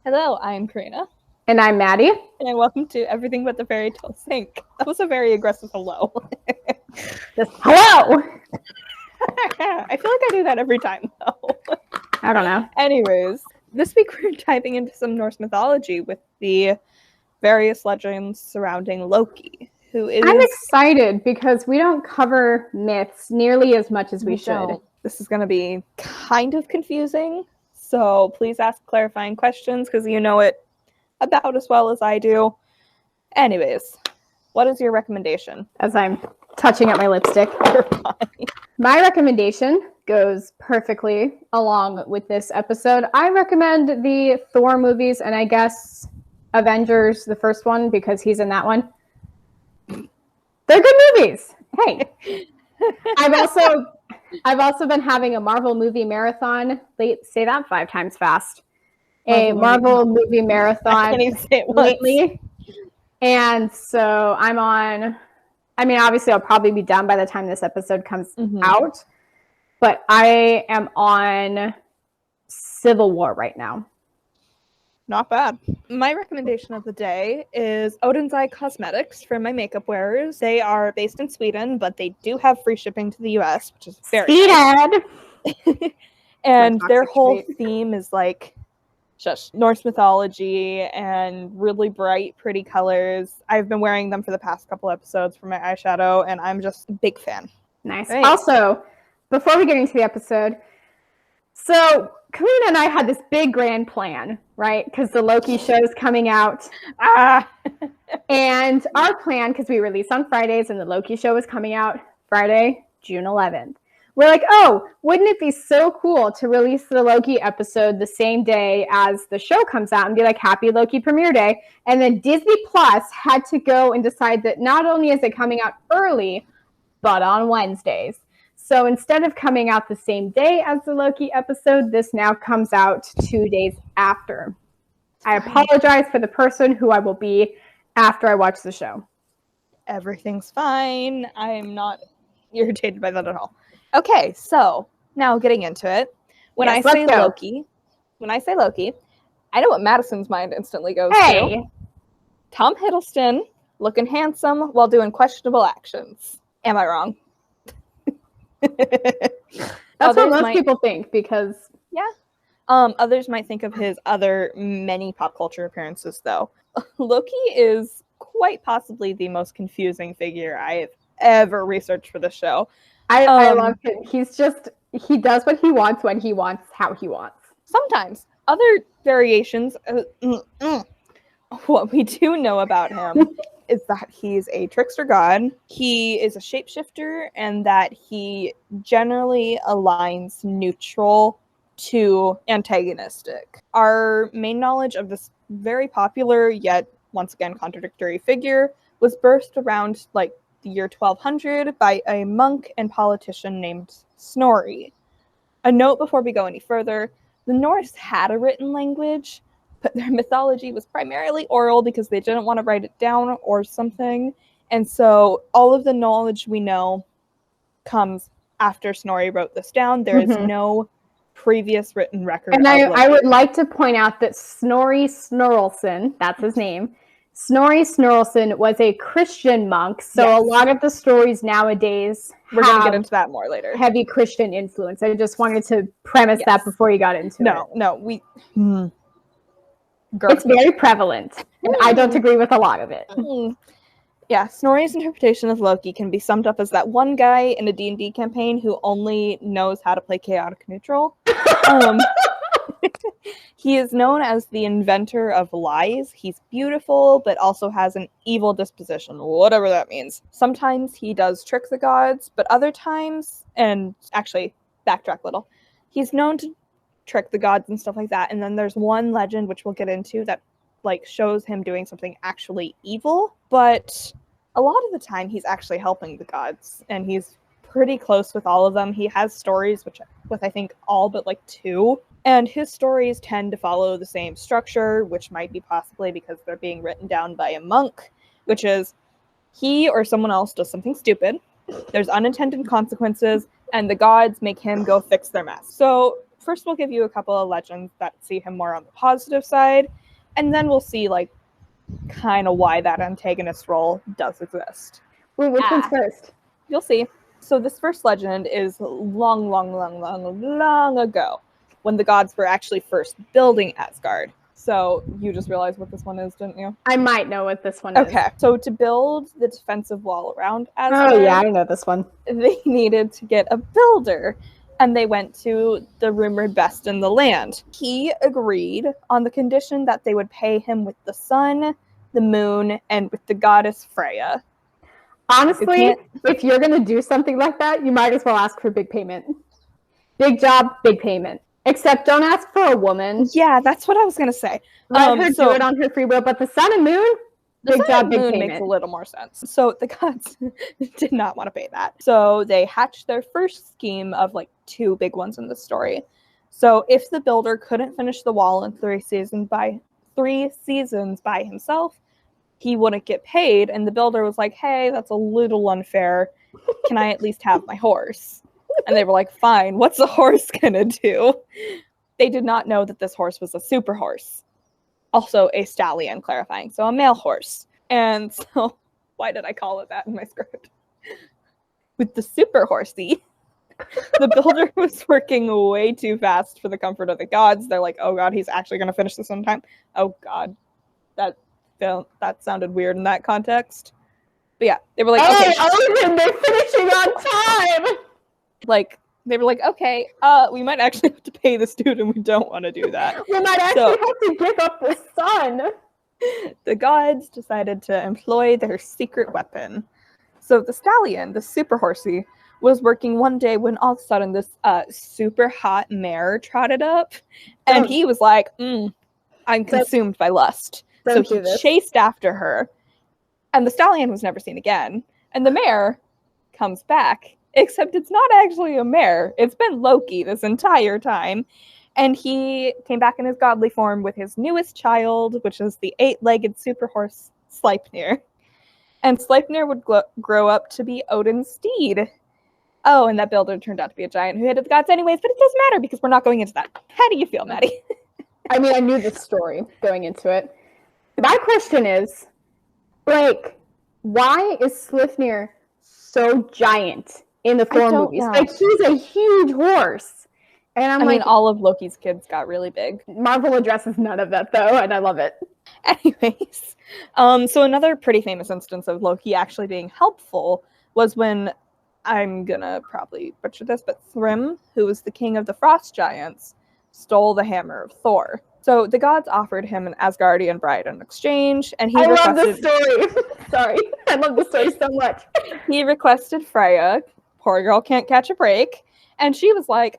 Hello, I'm Karina. And I'm Maddie. And welcome to Everything But the Fairy Tale Sink. That was a very aggressive hello. Just hello! I feel like I do that every time, though. I don't know. Anyways, this week we're diving into some Norse mythology with the various legends surrounding Loki, who is... I'm excited because we don't cover myths nearly as much as we should. This is going to be kind of confusing, so please ask clarifying questions because you know it about as well as I do. Anyways, what is your recommendation? As I'm touching up my lipstick. You're fine. My recommendation goes perfectly along with this episode. I recommend the Thor movies and I guess Avengers, the first one, because he's in that one. They're good movies. Hey. I've also been having a Marvel movie marathon. Say that 5 times fast. A Marvel movie marathon lately. And so I'm on, obviously I'll probably be done by the time this episode comes out, but I am on Civil War right now. Not bad. My recommendation of the day is Odin's Eye Cosmetics for my makeup wearers. They are based in Sweden, but they do have free shipping to the US, which is very nice. And their whole theme is like just Norse mythology and really bright, pretty colors. I've been wearing them for the past couple episodes for my eyeshadow, and I'm just a big fan. Nice. Right. Also, before we get into the episode, so Karina and I had this big grand plan, right? Because the Loki show is coming out. And our plan, because we release on Fridays and the Loki show is coming out Friday, June 11th. We're like, oh, wouldn't it be so cool to release the Loki episode the same day as the show comes out and be like, happy Loki premiere day. And then Disney Plus had to go and decide that not only is it coming out early, but on Wednesdays. So instead of coming out the same day as the Loki episode, this now comes out 2 days after. I apologize for the person who I will be after I watch the show. Everything's fine. I am not irritated by that at all. Okay, so now getting into it. When I say Loki, I know what Madison's mind instantly goes to. Tom Hiddleston looking handsome while doing questionable actions. Am I wrong? That's what most people think, because others might think of his other many pop culture appearances, though. Loki is quite possibly the most confusing figure I've ever researched for the show. I love him. He does what he wants when he wants, how he wants. Sometimes. Other variations, what we do know about him is that he's a trickster god, he is a shapeshifter, and that he generally aligns neutral to antagonistic. Our main knowledge of this very popular, yet once again contradictory figure was birthed around like the year 1200 by a monk and politician named Snorri. A note before we go any further, the Norse had a written language, but their mythology was primarily oral because they didn't want to write it down or something. And so all of the knowledge we know comes after Snorri wrote this down. There is no previous written record. And I would like to point out that Snorri Sturluson, that's his name, Snorri Sturluson was a Christian monk, so a lot of the stories nowadays we're going to get into that more later. Heavy Christian influence. I just wanted to premise that before you got into it. It's very prevalent, and I don't agree with a lot of it. Yeah, Snorri's interpretation of Loki can be summed up as that one guy in a D&D campaign who only knows how to play chaotic neutral. He is known as the inventor of lies. He's beautiful, but also has an evil disposition, whatever that means. Sometimes he does trick the gods, but other times, and actually, backtrack a little, he's known to trick the gods and stuff like that. And then there's one legend, which we'll get into, that like shows him doing something actually evil. But a lot of the time, he's actually helping the gods, and he's pretty close with all of them. He has stories with I think all but like 2. And his stories tend to follow the same structure, which might be possibly because they're being written down by a monk, which is he or someone else does something stupid, there's unintended consequences, and the gods make him go fix their mess. So first we'll give you a couple of legends that see him more on the positive side, and then we'll see like kind of why that antagonist role does exist. Wait, which one's first? You'll see. So this first legend is long ago, when the gods were actually first building Asgard. So you just realized what this one is, didn't you? I might know what this one is. Okay. So to build the defensive wall around Asgard, oh yeah, I know this one. They needed to get a builder, and they went to the rumored best in the land. He agreed on the condition that they would pay him with the sun, the moon, and with the goddess Freya. Honestly, if you're going to do something like that, you might as well ask for big payment. Big job, big payment. Except don't ask for a woman. Yeah, that's what I was going to say. Let her do it on her free will, but the sun and moon, big job, big payment. Makes a little more sense. So the gods did not want to pay that. So they hatched their first scheme of like 2 big ones in the story. So if the builder couldn't finish the wall in 3 seasons by himself, he wouldn't get paid, and the builder was like, hey, that's a little unfair. Can I at least have my horse? And they were like, fine, what's a horse gonna do? They did not know that this horse was a super horse. Also a stallion, clarifying, so a male horse. And so, why did I call it that in my script? With the super horsey, the builder was working way too fast for the comfort of the gods. They're like, oh god, he's actually gonna finish this on time. Oh god, that sounded weird in that context. But yeah, they were like, okay, they're finishing on time. Like, they were like, okay, we might actually have to pay this dude, and we don't want to do that. We might actually have to give up the sun. The gods decided to employ their secret weapon. So the stallion, the super horsey, was working one day when all of a sudden this super hot mare trotted up, and he was like, I'm consumed by lust. So he chased after her, and the stallion was never seen again. And the mare comes back, except it's not actually a mare. It's been Loki this entire time. And he came back in his godly form with his newest child, which is the 8-legged super horse Sleipnir. And Sleipnir would grow up to be Odin's steed. Oh, and that builder turned out to be a giant who hated the gods anyways, but it doesn't matter because we're not going into that. How do you feel, Maddie? I mean, I knew this story going into it. My question is, Blake, why is Sleipnir so giant in the Thor movies? Know. Like, he's a huge horse. And I mean, all of Loki's kids got really big. Marvel addresses none of that, though, and I love it. Anyways, so another pretty famous instance of Loki actually being helpful was when, I'm gonna probably butcher this, but Thrym, who was the king of the frost giants, stole the hammer of Thor. So the gods offered him an Asgardian bride in exchange, and I love this story. Sorry, I love this story so much. He requested Freya. Poor girl can't catch a break, and she was like,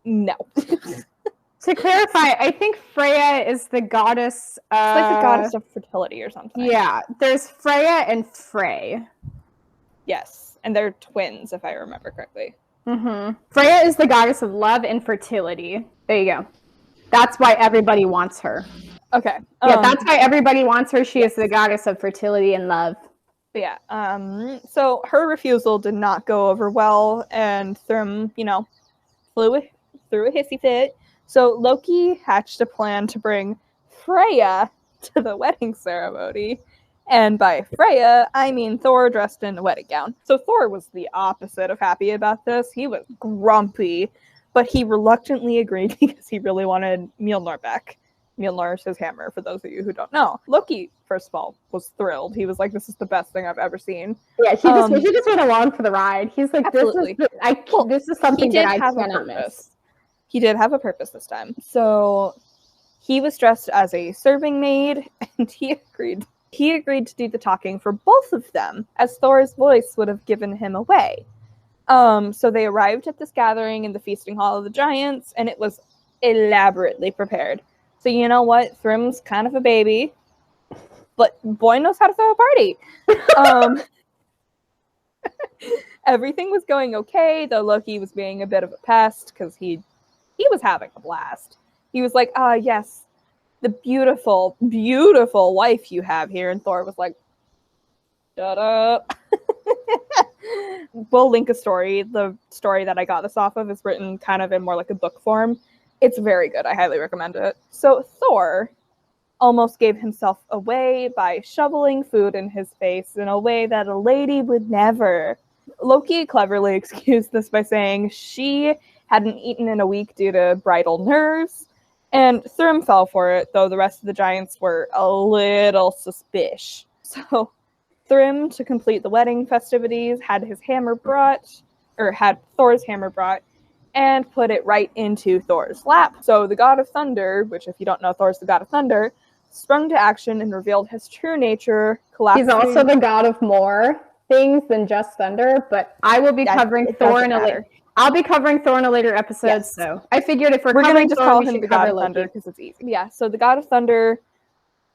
no. To clarify, I think Freya is the goddess. It's like the goddess of fertility or something. Yeah, there's Freya and Frey. Yes, and they're twins, if I remember correctly. Mm-hmm. Freya is the goddess of love and fertility. There you go. That's why everybody wants her. Okay. Yeah, that's why everybody wants her. She is the goddess of fertility and love. Yeah. So her refusal did not go over well, and Thrym, threw a hissy fit. So Loki hatched a plan to bring Freya to the wedding ceremony. And by Freya, I mean Thor dressed in a wedding gown. So Thor was the opposite of happy about this. He was grumpy. But he reluctantly agreed because he really wanted Mjolnir back. Mjolnir is his hammer, for those of you who don't know. Loki, first of all, was thrilled. He was like, this is the best thing I've ever seen. Yeah, he just went along for the ride. He's like, this is something that I cannot miss. He did have a purpose this time. So he was dressed as a serving maid, and he agreed. He agreed to do the talking for both of them, as Thor's voice would have given him away. So they arrived at this gathering in the feasting hall of the giants, and it was elaborately prepared. So you know what? Thrym's kind of a baby, but boy knows how to throw a party. Everything was going okay, though Loki was being a bit of a pest because he was having a blast. He was like, yes, the beautiful, beautiful wife you have here. And Thor was like, shut up. We'll link a story. The story that I got this off of is written kind of in more like a book form. It's very good. I highly recommend it. So Thor almost gave himself away by shoveling food in his face in a way that a lady would never. Loki cleverly excused this by saying she hadn't eaten in a week due to bridal nerves, and Thrym fell for it, though the rest of the giants were a little suspicious. So Thrym, to complete the wedding festivities, had Thor's hammer brought, and put it right into Thor's lap. So the god of thunder, which if you don't know, Thor's the god of thunder, sprung to action and revealed his true nature, collapsing. He's also the god of more things than just thunder, but I will be covering Thor in a later. I'll be covering Thor in a later episode, yes. So I figured if we're going to just call him the god of thunder because it's easy. Yeah, so the god of thunder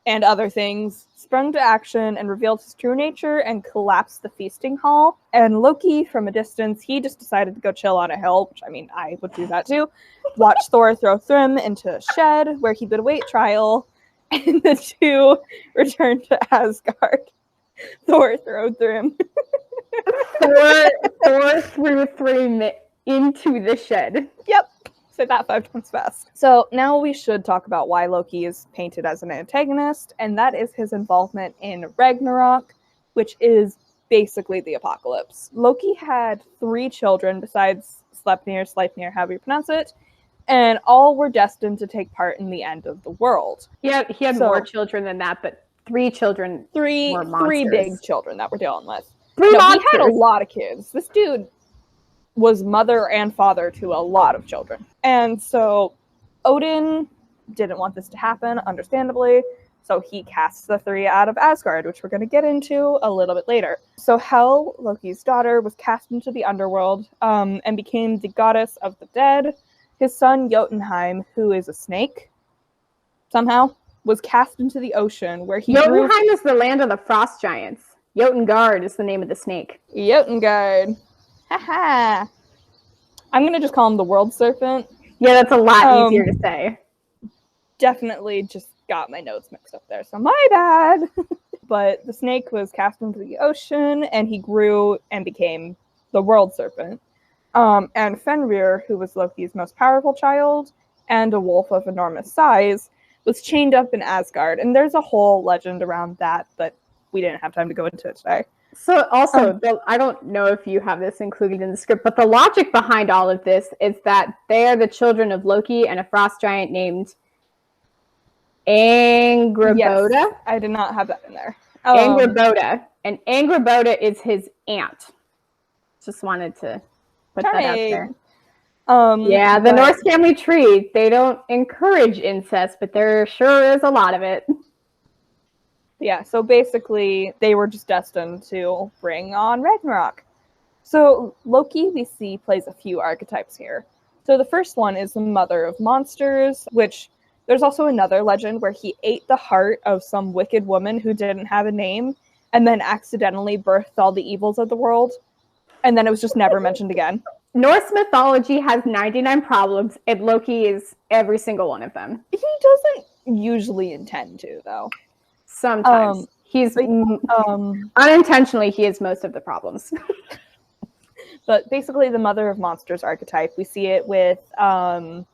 and other things sprung to action and revealed his true nature and collapsed the feasting hall. And Loki, from a distance, he just decided to go chill on a hill, which I mean, I would do that too. Watch Thor throw Thrym into a shed where he would await trial, and the two returned to Asgard. Thor threw Thrym. Thor threw Thrym into the shed. Yep. Say that 5 times fast. So now we should talk about why Loki is painted as an antagonist, and that is his involvement in Ragnarok, which is basically the apocalypse. Loki had 3 children besides Sleipnir, however you pronounce it, and all were destined to take part in the end of the world. Yeah, he had more children than that, but 3 children were monsters. 3 big children that we're dealing with. 3 monsters. He had a lot of kids. This dude was mother and father to a lot of children. And so Odin didn't want this to happen, understandably, so he casts the 3 out of Asgard, which we're going to get into a little bit later. So Hel, Loki's daughter, was cast into the underworld and became the goddess of the dead. His son Jotunheim, who is a snake, somehow, was cast into the ocean where he Jotunheim is the land of the frost giants. Jotungard is the name of the snake. Jotungard. Haha. I'm going to just call him the world serpent. Yeah, that's a lot easier to say. Definitely just got my notes mixed up there, so my bad. But the snake was cast into the ocean, and he grew and became the world serpent. And Fenrir, who was Loki's most powerful child, and a wolf of enormous size, was chained up in Asgard. And there's a whole legend around that, but we didn't have time to go into it today. So also, I don't know if you have this included in the script, but the logic behind all of this is that they are the children of Loki and a frost giant named Angrboda. Yes, I did not have that in there. Angrboda. And Angrboda is his aunt. Just wanted to put that out there. Yeah, the Norse family tree, they don't encourage incest, but there sure is a lot of it. Yeah, so basically, they were just destined to bring on Ragnarok. So Loki, we see, plays a few archetypes here. So the first one is the mother of monsters, which there's also another legend where he ate the heart of some wicked woman who didn't have a name, and then accidentally birthed all the evils of the world. And then it was just never mentioned again. Norse mythology has 99 problems, and Loki is every single one of them. He doesn't usually intend to, though. Sometimes. He's unintentionally, he is most of the problems. But basically the mother of monsters archetype, we see it with the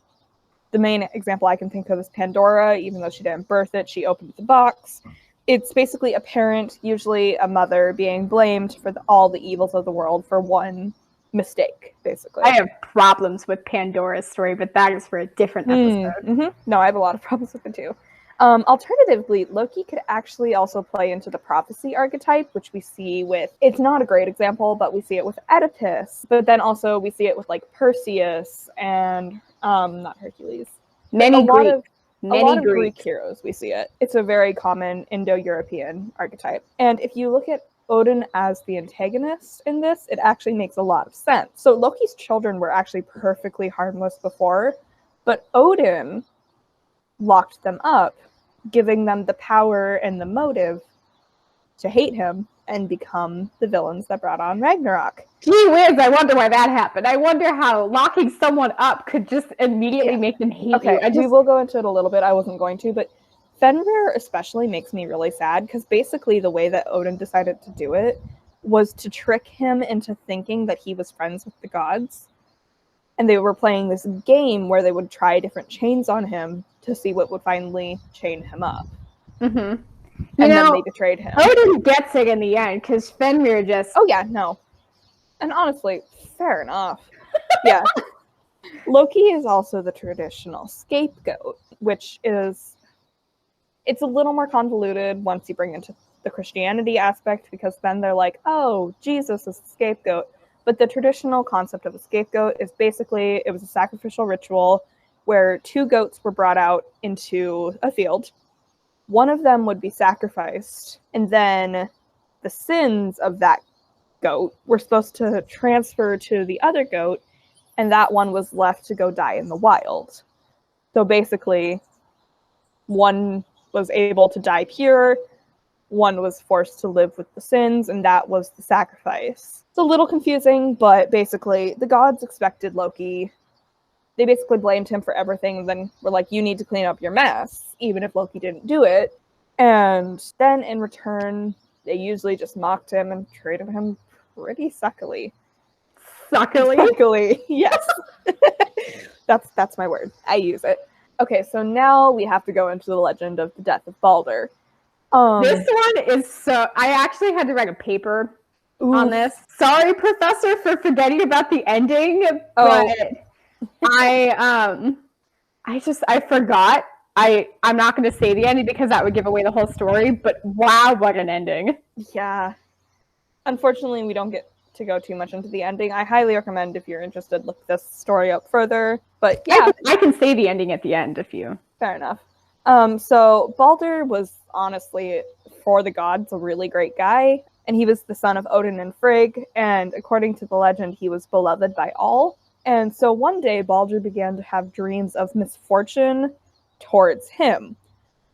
main example I can think of is Pandora. Even though she didn't birth it, she opened the box. It's basically a parent, usually a mother, being blamed for all the evils of the world for one mistake, basically. I have problems with Pandora's story, but that is for a different episode. No, I have a lot of problems with it too. Alternatively, Loki could actually also play into the prophecy archetype, which we see with, it's not a great example, but we see it with Oedipus, but then also we see it with like Perseus and, not Hercules. A lot of Greek heroes, we see it. It's a very common Indo-European archetype. And if you look at Odin as the antagonist in this, it actually makes a lot of sense. So Loki's children were actually perfectly harmless before, but Odin locked them up, giving them the power and the motive to hate him and become the villains that brought on Ragnarok. Gee whiz, I wonder why that happened. I wonder how locking someone up could just immediately make them hate you. We will go into it a little bit. I wasn't going to, but Fenrir especially makes me really sad because basically the way that Odin decided to do it was to trick him into thinking that he was friends with the gods. And they were playing this game where they would try different chains on him to see what would finally chain him up. Mm-hmm. And then they betrayed him. Odin gets it in the end, because Fenrir just... Oh, yeah, no. And honestly, fair enough. Yeah. Loki is also the traditional scapegoat, which is... It's a little more convoluted once you bring into the Christianity aspect, because then they're like, oh, Jesus is the scapegoat. But the traditional concept of a scapegoat is basically, it was a sacrificial ritual where 2 goats were brought out into a field. One of them would be sacrificed, and then the sins of that goat were supposed to transfer to the other goat, and that one was left to go die in the wild. So basically, one was able to die pure, one was forced to live with the sins, and that was the sacrifice. It's a little confusing, but basically, the gods expected Loki. They basically blamed him for everything, and then were like, you need to clean up your mess, even if Loki didn't do it. And then in return, they usually just mocked him and treated him pretty suckily. Suckily? Suckily, yes. That's my word. I use it. Okay, so now we have to go into the legend of the death of Baldur. This one is so... I actually had to write a paper on this. Sorry, Professor, for forgetting about the ending, but I forgot. I'm not going to say the ending because that would give away the whole story, but wow, what an ending. Yeah. Unfortunately, we don't get to go too much into the ending. I highly recommend, if you're interested, look this story up further. But yeah. I can say the ending at the end if you... Fair enough. So Baldur was honestly, for the gods, a really great guy. And he was the son of Odin and Frigg. And according to the legend, he was beloved by all. And so one day, Baldur began to have dreams of misfortune towards him,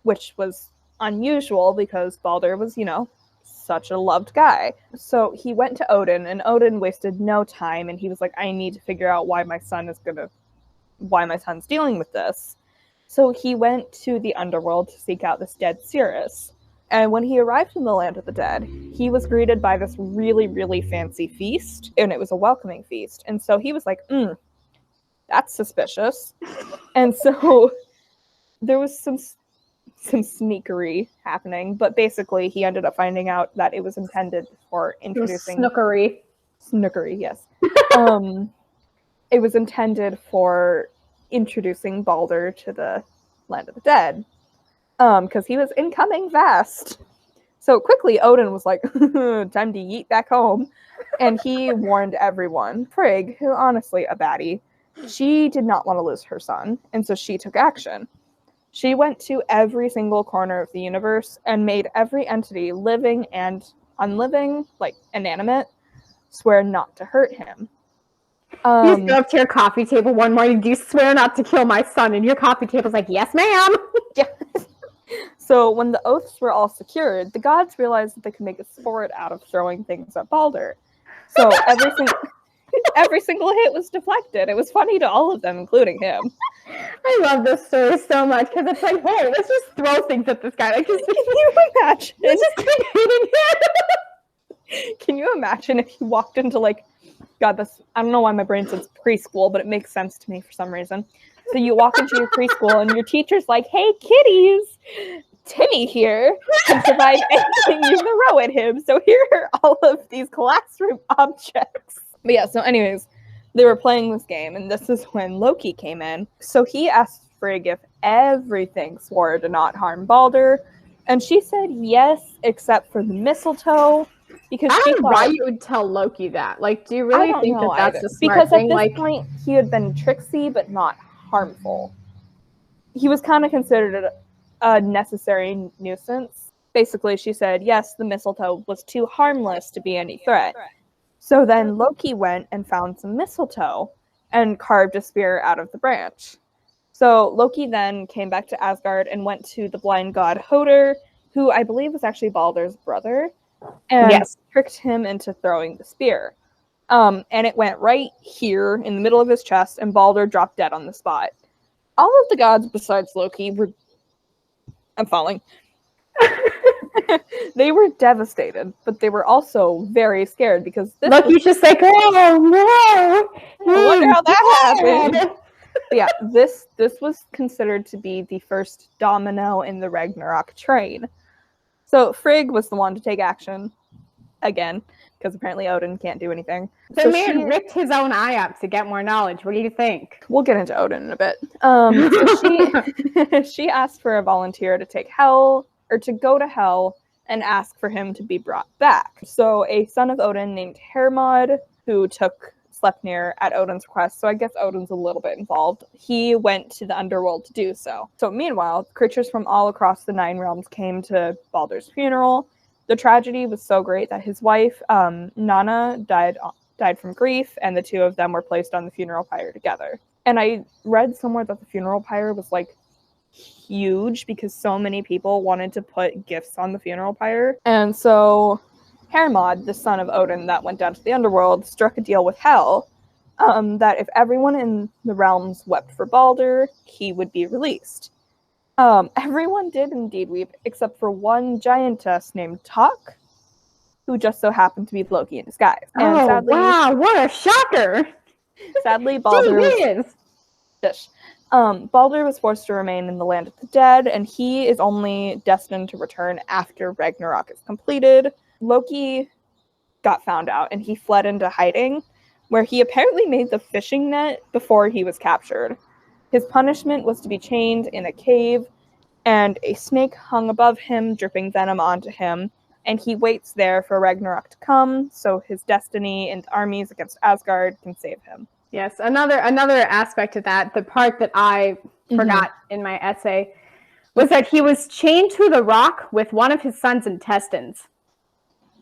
which was unusual because Baldur was, such a loved guy. So he went to Odin, and Odin wasted no time, and he was like, I need to figure out why my son's dealing with this. So he went to the underworld to seek out this dead Cirrus. And when he arrived in the land of the dead, he was greeted by this really, really fancy feast, and it was a welcoming feast. And so he was like, that's suspicious. And so there was some sneakery happening, but basically he ended up finding out that it was intended for introducing... Snookery. Snookery, yes. It was intended for introducing Baldur to the land of the dead. Because he was incoming fast. So quickly, Odin was like, time to yeet back home. And he warned everyone. Frigg, who honestly a baddie, she did not want to lose her son, and so she took action. She went to every single corner of the universe and made every entity, living and unliving, like inanimate, swear not to hurt him. You just go up to your coffee table one morning, do you swear not to kill my son? And your coffee table's like, yes, ma'am. Yeah. So when the oaths were all secured, the gods realized that they could make a sport out of throwing things at Baldur. So every single hit was deflected. It was funny to all of them, including him. I love this story so much because it's like, hey, let's just throw things at this guy. Like, can you imagine? Just keep hitting him. Can you imagine if you walked into God, I don't know why my brain says preschool, but it makes sense to me for some reason. So you walk into your preschool and your teacher's like, hey, kiddies, Timmy here can survive anything you throw at him. So here are all of these classroom objects. But yeah, so anyways, they were playing this game, and this is when Loki came in. So he asked Frigg if everything swore to not harm Baldur, and she said yes, except for the mistletoe. Because I don't know why you would tell Loki that. Like, do you really think that that's a smart thing? Because at this point, he had been tricksy, but not harmful. He was kind of considered a necessary nuisance. Basically, she said, yes, the mistletoe was too harmless to be any threat. So then Loki went and found some mistletoe and carved a spear out of the branch. So Loki then came back to Asgard and went to the blind god Hoder, who I believe was actually Baldur's brother, and tricked him into throwing the spear. And it went right here in the middle of his chest, and Baldur dropped dead on the spot. All of the gods besides Loki were... I'm falling. They were devastated, but they were also very scared because this Loki's just like, oh no! I wonder how that happened. But yeah, this was considered to be the first domino in the Ragnarok train. So Frigg was the one to take action again, because apparently Odin can't do anything. The man ripped his own eye up to get more knowledge. What do you think? We'll get into Odin in a bit. So she asked for a volunteer to take Hel, or to go to Hel and ask for him to be brought back. So a son of Odin named Hermod, who took Sleipnir at Odin's request, so I guess Odin's a little bit involved, he went to the underworld to do so. So meanwhile, creatures from all across the Nine Realms came to Baldur's funeral. The tragedy was so great that his wife, Nanna, died from grief, and the two of them were placed on the funeral pyre together. And I read somewhere that the funeral pyre was like huge because so many people wanted to put gifts on the funeral pyre. And so Hermod, the son of Odin that went down to the underworld, struck a deal with Hel that if everyone in the realms wept for Baldur, he would be released. Everyone did indeed weep, except for one giantess named Tok, who just so happened to be Loki in disguise. And sadly, wow, what a shocker! Sadly, Baldur was forced to remain in the land of the dead, and he is only destined to return after Ragnarok is completed. Loki got found out, and he fled into hiding, where he apparently made the fishing net before he was captured. His punishment was to be chained in a cave, and a snake hung above him, dripping venom onto him, and he waits there for Ragnarok to come, so his destiny and armies against Asgard can save him. Yes, another aspect of that, the part that I forgot in my essay, was that he was chained to the rock with one of his son's intestines.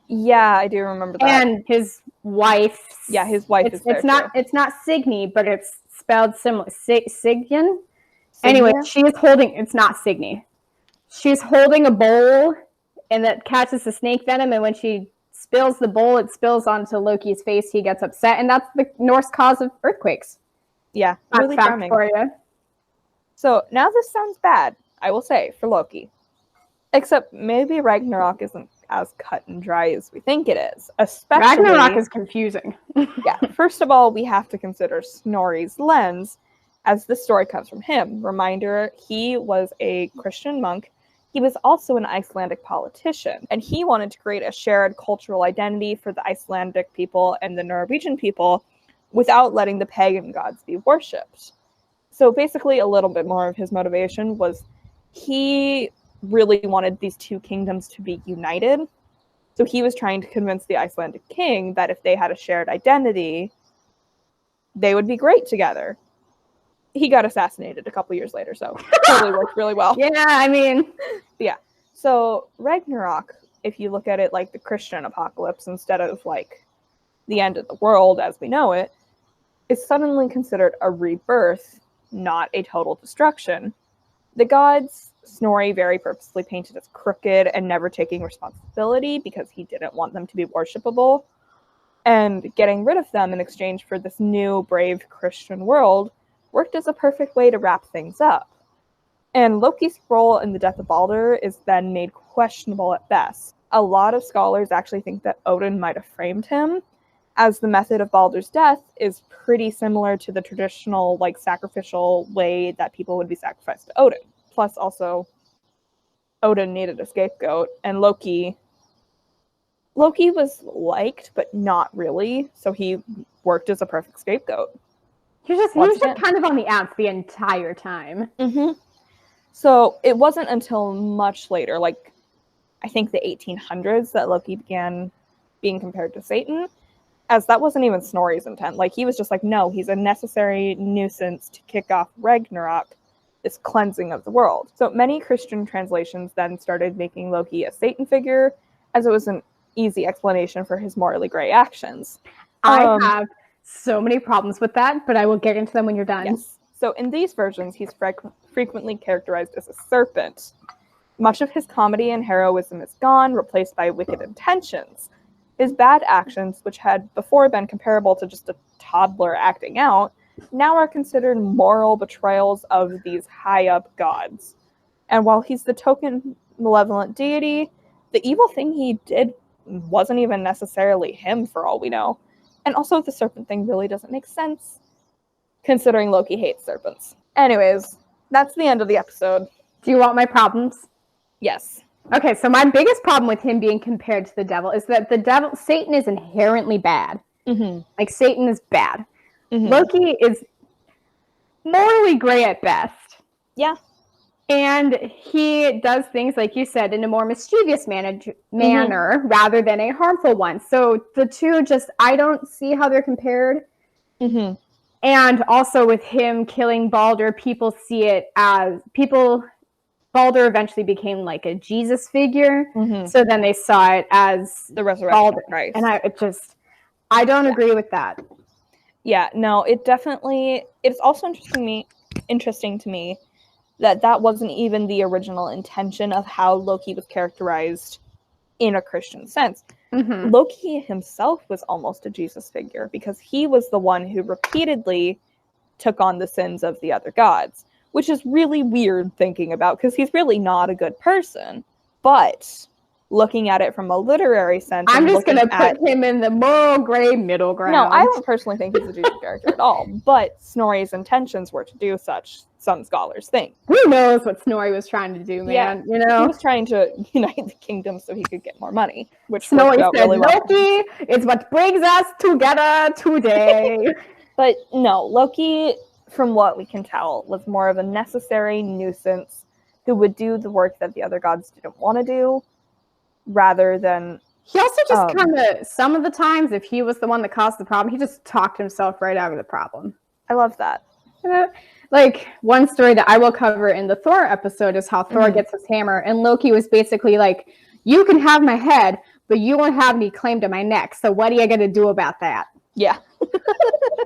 Yeah, I do remember that. And his wife. Yeah, his wife is there. It's not Signy, but it's spelled similar. Sigyn? Anyway, she is holding, it's not Signy. She's holding a bowl and that catches the snake venom, and when she spills the bowl, it spills onto Loki's face. He gets upset, and that's the Norse cause of earthquakes. Yeah, really charming. For you. So now this sounds bad, I will say, for Loki. Except maybe Ragnarok isn't as cut and dry as we think it is. Especially, Ragnarok is confusing. Yeah, first of all, we have to consider Snorri's lens, as this story comes from him. Reminder, he was a Christian monk. He was also an Icelandic politician, and he wanted to create a shared cultural identity for the Icelandic people and the Norwegian people without letting the pagan gods be worshipped. So basically, a little bit more of his motivation was he really wanted these two kingdoms to be united. So he was trying to convince the Icelandic king that if they had a shared identity, they would be great together. He got assassinated a couple years later, so totally worked really well. Yeah, I mean. Yeah. So Ragnarok, if you look at it like the Christian apocalypse instead of like the end of the world as we know it, is suddenly considered a rebirth, not a total destruction. The gods, Snorri very purposely painted as crooked and never taking responsibility because he didn't want them to be worshipable. And getting rid of them in exchange for this new, brave Christian world worked as a perfect way to wrap things up. And Loki's role in the death of Baldur is then made questionable at best. A lot of scholars actually think that Odin might have framed him, as the method of Baldur's death is pretty similar to the traditional, like, sacrificial way that people would be sacrificed to Odin. Plus, also, Odin needed a scapegoat, and Loki was liked, but not really, so he worked as a perfect scapegoat. He was just kind of on the outs the entire time. Mm-hmm. So it wasn't until much later, like I think the 1800s, that Loki began being compared to Satan, as that wasn't even Snorri's intent. Like, he was just like, no, he's a necessary nuisance to kick off Ragnarok, this cleansing of the world. So many Christian translations then started making Loki a Satan figure, as it was an easy explanation for his morally gray actions. I have so many problems with that, but I will get into them when you're done. Yes. So in these versions, he's frequently characterized as a serpent. Much of his comedy and heroism is gone, replaced by wicked intentions. His bad actions, which had before been comparable to just a toddler acting out, now are considered moral betrayals of these high-up gods. And while he's the token malevolent deity, the evil thing he did wasn't even necessarily him for all we know. And also the serpent thing really doesn't make sense, considering Loki hates serpents. Anyways, that's the end of the episode. Do you want my problems? Yes. Okay, so my biggest problem with him being compared to the devil is that Satan is inherently bad. Mm-hmm. Like, Satan is bad. Mm-hmm. Loki is morally gray at best. Yeah. And he does things, like you said, in a more mischievous manner rather than a harmful one. So the two just, I don't see how they're compared. Mm-hmm. And also with him killing Baldur, people see it as, Baldur eventually became like a Jesus figure. Mm-hmm. So then they saw it as the resurrection Baldur. Of Christ. And I don't agree with that. Yeah, no, it's also interesting to me that wasn't even the original intention of how Loki was characterized in a Christian sense. Mm-hmm. Loki himself was almost a Jesus figure because he was the one who repeatedly took on the sins of the other gods, which is really weird thinking about because he's really not a good person. But looking at it from a literary sense, I'm just going to put him in the moral gray middle ground. No, I don't personally think he's a Jesus character at all, but Snorri's intentions were to do such, some scholars think. Who knows what Snorri was trying to do, man? Yeah, you know, he was trying to unite the kingdom so he could get more money, which Snorri said, really well. Loki is what brings us together today. But no, Loki, from what we can tell, was more of a necessary nuisance who would do the work that the other gods didn't want to do, rather than... He also just kind of, some of the times, if he was the one that caused the problem, he just talked himself right out of the problem. I love that. Like, one story that I will cover in the Thor episode is how Thor gets his hammer, and Loki was basically like, you can have my head, but you won't have any claim to my neck, so what are you going to do about that? Yeah.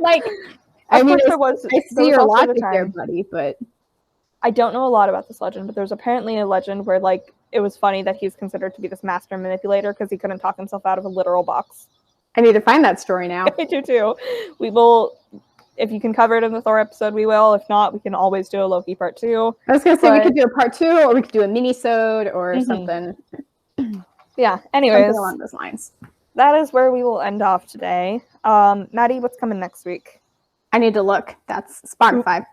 Like, I mean, I see your logic there, buddy, but... I don't know a lot about this legend, but there's apparently a legend where, like, it was funny that he's considered to be this master manipulator because he couldn't talk himself out of a literal box. I need to find that story now. I do too. We will, if you can cover it in the Thor episode, we will. If not, we can always do a Loki part 2. I was going to say we could do a part 2, or we could do a mini-sode or something. Yeah, anyways. Something along those lines. That is where we will end off today. Maddie, what's coming next week? I need to look. That's Spotify.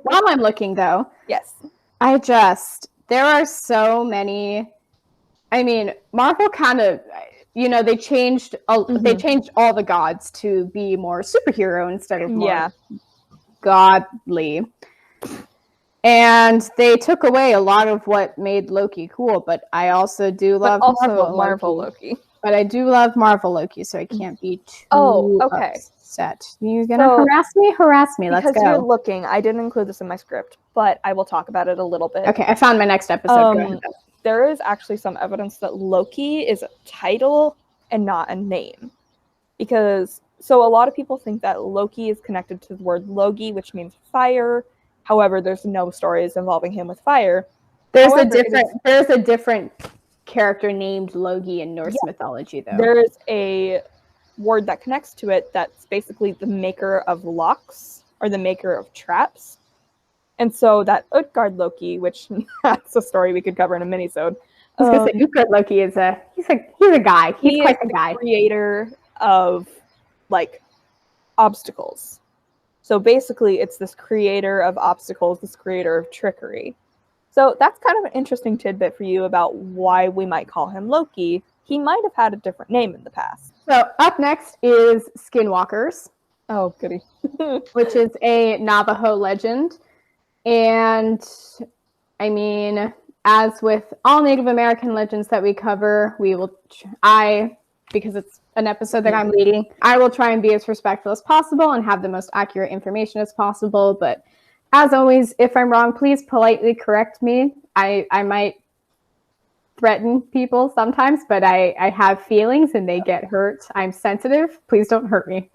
While I'm looking, though. Yes. There are so many. I mean, Marvel kind of, they changed all the gods to be more superhero instead of more godly. And they took away a lot of what made Loki cool, but I also do love Marvel Loki. But I do love Marvel Loki, so I can't be too upset. You gonna harass me? Harass me. Let's go. Because you're looking. I didn't include this in my script, but I will talk about it a little bit. Okay, I found my next episode. Go ahead. There is actually some evidence that Loki is a title and not a name. Because, so a lot of people think that Loki is connected to the word Logi, which means fire. However, there's no stories involving him with fire. There's a different character named Loki in Norse mythology, though. There is a word that connects to it that's basically the maker of locks, or the maker of traps. And so that Utgard Loki, which that's a story we could cover in a mini-sode. I was going to say, Utgard Loki is he's a guy. He's quite a guy. Creator of, like, obstacles. So basically, it's this creator of obstacles, this creator of trickery. So that's kind of an interesting tidbit for you about why we might call him Loki. He might have had a different name in the past. So up next is Skinwalkers. Oh, goody. Which is a Navajo legend. And, I mean, as with all Native American legends that we cover, because it's an episode that I'm leading, I will try and be as respectful as possible and have the most accurate information as possible. But as always, if I'm wrong, please politely correct me. I might threaten people sometimes, but I have feelings and they get hurt. I'm sensitive. Please don't hurt me.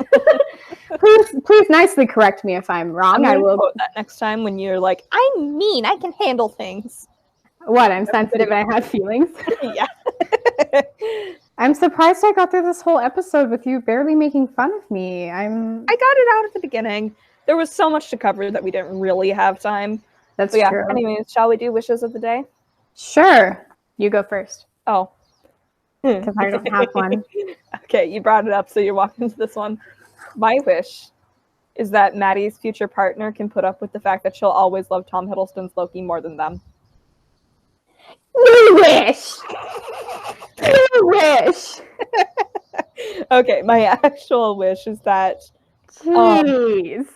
please nicely correct me if I'm wrong. I will quote that next time when you're like, I'm mean, I can handle things. What, I'm sensitive and I have feelings? Yeah. I'm surprised I got through this whole episode with you barely making fun of me. I got it out at the beginning. There was so much to cover that we didn't really have time. That's true. Anyways, shall we do wishes of the day? Sure. You go first. Oh. Because I don't have one. Okay, you brought it up, so you're walking into this one. My wish is that Maddie's future partner can put up with the fact that she'll always love Tom Hiddleston's Loki more than them. You wish! You wish! Okay, my actual wish is that Jeez.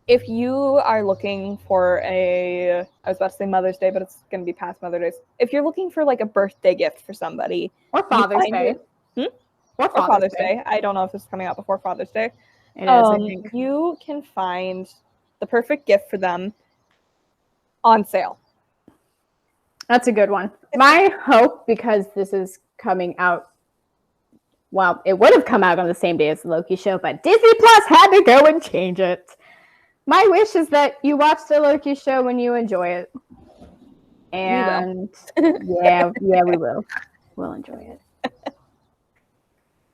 if you are looking for I was about to say Mother's Day, but it's going to be past Mother's Day. If you're looking for like a birthday gift for somebody. Or Father's Day. Or Father's Day. I don't know if this is coming out before Father's Day. It is, I think. You can find the perfect gift for them on sale. That's a good one. My hope, because this is coming out, well, it would have come out on the same day as the Loki show, but Disney Plus had to go and change it. My wish is that you watch the Loki show when you enjoy it. And yeah, we will. We'll enjoy it.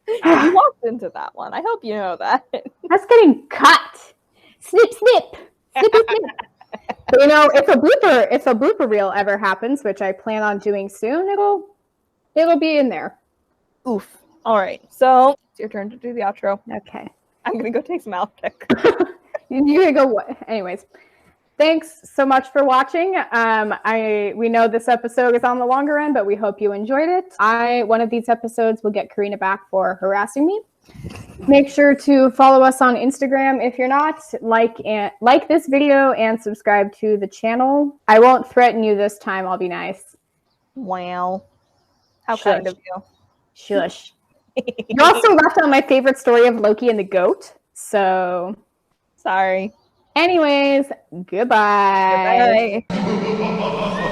You walked into that one. I hope you know that. That's getting cut. Snip, snip. Snippy, snip. But you know, if a blooper reel ever happens, which I plan on doing soon, it'll be in there. Oof. All right. So it's your turn to do the outro. Okay. I'm gonna go take some Alpic. You're gonna go. Anyways, thanks so much for watching. We know this episode is on the longer end, but we hope you enjoyed it. One of these episodes will get Karina back for harassing me. Make sure to follow us on Instagram if you're not. Like this video and subscribe to the channel. I won't threaten you this time. I'll be nice. Wow. How Shush. kind of you. Shush. You also left on my favorite story of Loki and the goat. So sorry. Anyways, goodbye. Goodbye.